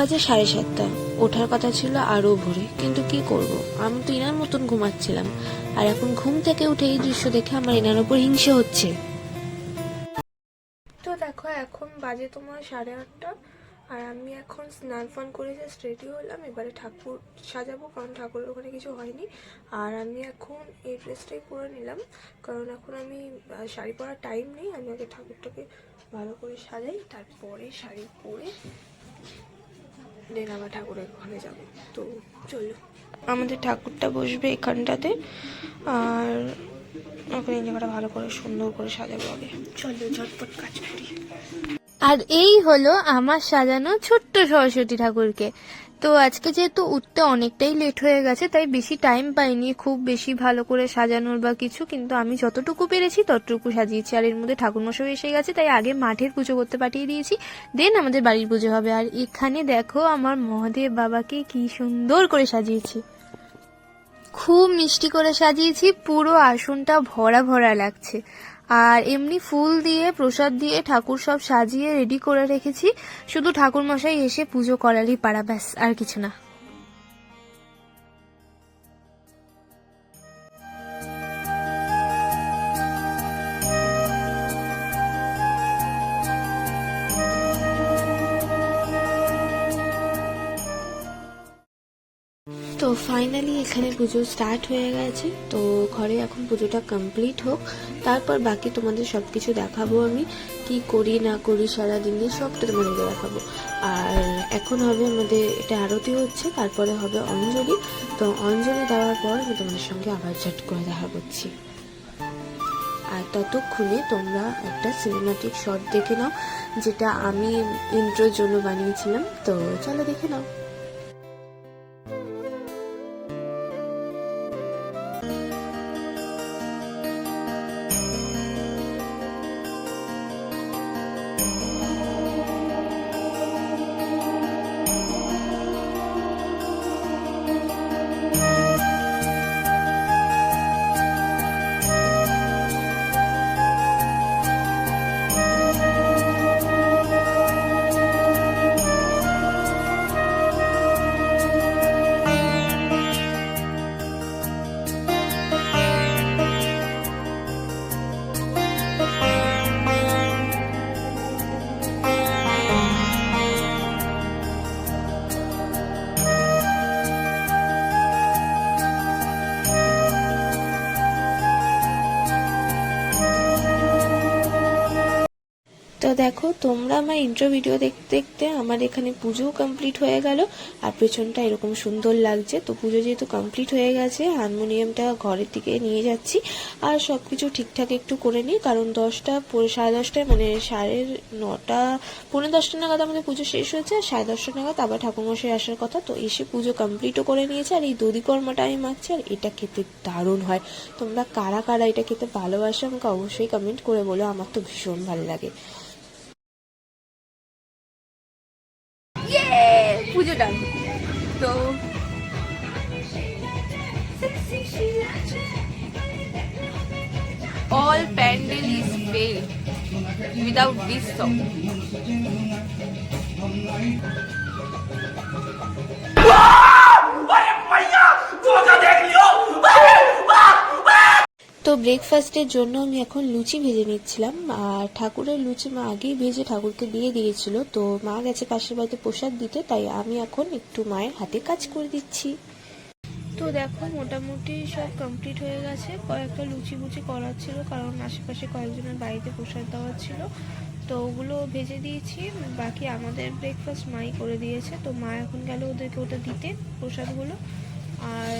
বাজে 7:30। ওঠার কথা ছিল আরো ভোরে, কিন্তু কি করব, আমি তো ইনার মতন ঘুমাচ্ছিলাম। আর এখন ঘুম থেকে উঠে এই দৃশ্য দেখে আমার ইনার উপর হিংসে হচ্ছে। তো দেখো এখন বাজে তোমার 8:30, আর আমি এখন স্নান ফান করে জাস্ট রেডি হলাম। এবারে ঠাকুর সাজাবো, কারণ ঠাকুরের ওখানে কিছু হয়নি। আর আমি এখন এই ড্রেসটাই পরে নিলাম, কারণ এখন আমি শাড়ি পরার টাইম নেই। আমি আগে ঠাকুরটাকে ভালো করে সাজাই, তারপরে শাড়ি পরে দেন আবার ঠাকুরের ওখানে যাব। তো চলো, আমাদের ঠাকুরটা বসবে এখানটাতে, আর ওখানে এই জায়গাটা ভালো করে সুন্দর করে সাজাবো। আগে চলো ঝটপট কাজ করি। আর এই হলো আমার সাজানো ছোট্ট সরস্বতী ঠাকুরকে। তো আজকে যেহেতু উঠতে অনেকটাই লেট হয়ে গেছে, তাই বেশি টাইম পাইনি খুব বেশি ভালো করে সাজানোর বা কিছু, কিন্তু আমি যতটুকু পেরেছি ততটুকু সাজিয়েছি। আর এর মধ্যে ঠাকুরমশাই এসে গেছে, তাই আগে মাঠের পুজো করতে পাঠিয়ে দিয়েছি, দেন আমাদের বাড়ির পুজো হবে। আর এখানে দেখো আমার মহাদেব বাবাকে কি সুন্দর করে সাজিয়েছি, খুব মিষ্টি করে সাজিয়েছি, পুরো আসনটা ভরা ভরা লাগছে। আর এমনি ফুল দিয়ে প্রসাদ দিয়ে ঠাকুর সব সাজিয়ে রেডি করে রেখেছি, শুধু ঠাকুর মশাই এসে পুজো করারই পারা, ব্যাস আর কিছু না। তো ফাইনালি এখানে পুজো স্টার্ট হয়ে গেছে। তো ঘরে এখন পুজোটা কমপ্লিট হোক, তারপর বাকি তোমাদের সব কিছু দেখাবো। আমি কি করি না করি সারাদিনে সবটা তোমাদেরকে দেখাবো। আর এখন হবে আমাদের এটা আরতি হচ্ছে, তারপরে হবে অঞ্জলি। তো অঞ্জলি দেওয়ার পর আমি তোমাদের সঙ্গে আবার ঝট করে দেখা করছি। আর ততক্ষণে তোমরা একটা সিনেমাটিক শট দেখে নাও, যেটা আমি ইন্ট্রোর জন্য বানিয়েছিলাম। তো চলো দেখে নাও। তো দেখো, তোমরা আমার ইন্ট্রো ভিডিও দেখতে দেখতে আমার এখানে পুজো কমপ্লিট হয়ে গেল, আর পেছনটা এরকম সুন্দর লাগছে। তো পুজো যেহেতু কমপ্লিট হয়ে গেছে, হারমোনিয়ামটা ঘরের দিকে নিয়ে যাচ্ছি, আর সব কিছু ঠিকঠাক একটু করে নিই, কারণ 10:30 মানে 9:30 10:45 নাগাদ আমাদের পুজো শেষ হয়েছে, আর 10:30 নাগাদ আবার ঠাকুরমশাই আসার কথা। তো এসে পুজো কমপ্লিটও করে নিয়েছে। আর এই দধিকর্মাটা আমি মাখছি, আর এটা খেতে দারুণ হয়। তোমরা কারা কারা এটা খেতে ভালোবাসো আমাকে অবশ্যই কমেন্ট করে বলো, আমার তো ভীষণ ভালো লাগে। পুজো ডান। তো all pandal is failed without this song. তো ব্রেকফাস্টের জন্য আমি এখন লুচি ভেজে নিচ্ছিলাম, আর ঠাকুরের লুচি মা আগেই ভেজে ঠাকুরকে দিয়ে দিয়েছিল। তো মা গেছে পাশের বাড়িতে প্রসাদ দিতে, তাই আমি এখন একটু মায়ের হাতে কাজ করে দিচ্ছি। তো দেখো মোটামুটি সব কমপ্লিট হয়ে গেছে, কয়েকটা লুচি বুচি করার ছিল, কারণ আশেপাশে কয়েকজনের বাড়িতে প্রসাদ দেওয়ার ছিল। তো ওগুলো ভেজে দিয়েছি, বাকি আমাদের ব্রেকফাস্ট মাই করে দিয়েছে। তো মা এখন গেল ওদেরকে ওটা দিতে প্রসাদগুলো। আর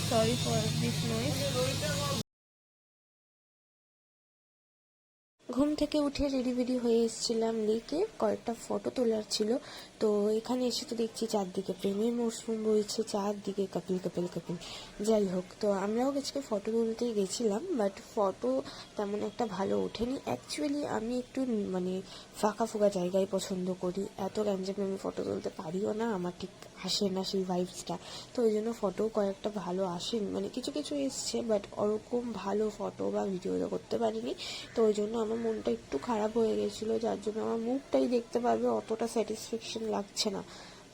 সরি ফর দিস নয়েজ। ঘুম থেকে উঠে রেডি বেডি হয়ে এসেছিলাম লেকে, কয়েকটা ফটো তোলার ছিল। তো এখানে এসে তো দেখছি চারদিকে প্রেমের মরশুম বইছে, চারদিকে কাপিল কাপিল কাপিল। যাই হোক, তো আমরাও আজকে ফটো তুলতেই গেছিলাম, বাট ফটো তেমন একটা ভালো ওঠেনি। অ্যাকচুয়ালি আমি একটু মানে ফাঁকা ফাঁকা জায়গায় পছন্দ করি, এত গ্যাঞ্জামে আমি ফটো তুলতে পারিও না, আমার ঠিক আসে না সেই ভাইবসটা। তো ওই জন্য ফটো কয়েকটা ভালো আসেন, মানে কিছু কিছু এসছে, বাট ওরকম ভালো ফটো বা ভিডিও করতে পারিনি। তো ওই জন্য আমার মনটা একটু খারাপ হয়ে গেছিলো, যার জন্য আমার মুখটাই দেখতে পারবে অতটা স্যাটিসফ্যাকশন লাগছে না।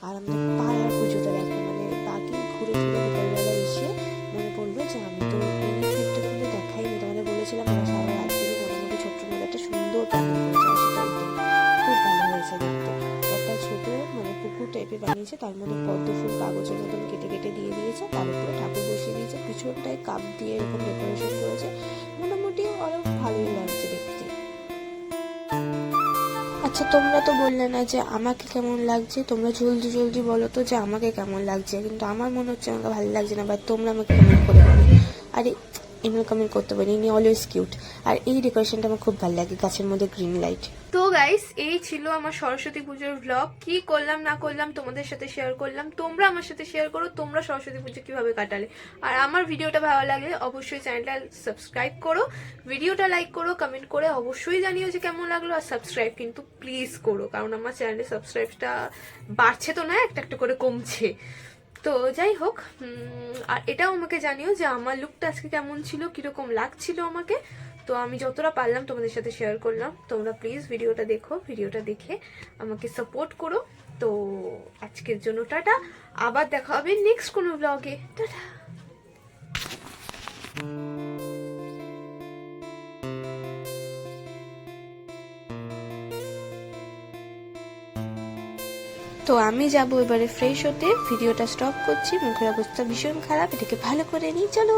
আর আমাদের পাড়ার পুজোটা দেখো, মানে বাকি ঘুরে ঘুরে বিকালবেলা এসে মনে পড়লো যে আমি তো এই ক্লিপটা কিন্তু দেখাইনি, তোমাদের বলেছিলাম আমরা সারা রাত জেগে মোটামুটি ছোট্ট মধ্যে একটা সুন্দর প্যান্ডেল করেছে, আর সেটা খুব ভালো হয়েছে দেখতে। একটা ছোট মানে পুকুর টাইপের বানিয়েছে, তার মধ্যে পদ্ম ফুল কাগজের মতন কেটে কেটে দিয়ে দিয়েছে, তার উপরে ঠাকুর বসিয়ে দিয়েছে, পিছনটায় কাপ দিয়ে এরকম ডেকোরেশন করেছে, মোটামুটি অনেক ভালোই লাগছে দেখতে। আচ্ছা তোমরা তো বললে না যে আমাকে কেমন লাগছে, তোমরা জলদি জলদি বলো তো যে আমাকে কেমন লাগছে, কিন্তু আমার মনে হচ্ছে আমাকে ভালো লাগছে না, বা তোমরা আমাকে কমেন্ট করে বলো। আরে এমনি কমেন্ট করতে পারি, ইনি অলওয়েজ কিউট। আর এই ডেকোরেশনটা আমার খুব ভালো লাগে, গাছের মধ্যে গ্রিন লাইট। তো গাইস এই ছিল আমার সরস্বতী পুজোর ব্লগ। কি করলাম না করলাম তোমাদের সাথে শেয়ার করলাম, তোমরা আমার সাথে শেয়ার করো তোমরা সরস্বতী পুজো কিভাবে কাটালে। আর আমার ভিডিওটা ভালো লাগলে অবশ্যই চ্যানেলটা সাবস্ক্রাইব করো, ভিডিওটা লাইক করো, কমেন্ট করে অবশ্যই জানিও যে কেমন লাগলো। আর সাবস্ক্রাইব কিন্তু প্লিজ করো, কারণ আমার চ্যানেলে সাবস্ক্রাইবটা বাড়ছে তো না, একটা একটা করে কমছে। তো যাই হোক, আর এটাও আমাকে জানিও যে আমার লুকটা আজকে কেমন ছিল, কিরকম লাগছিল আমাকে। তো আমি যতটা পারলাম তোমাদের সাথে শেয়ার করলাম। তোমরা প্লিজ ভিডিওটা দেখো, ভিডিওটা দেখে আমাকে সাপোর্ট করো। তো আজকের জন্য টাটা, আবার দেখা হবে নেক্সট কোনো ব্লগে। টাটা। তো আমি যাবো এবারে ফ্রেশ হতে, ভিডিওটা স্টপ করছি, মুখের অবস্থা ভীষণ খারাপ, এটাকে ভালো করে নিই, চলো।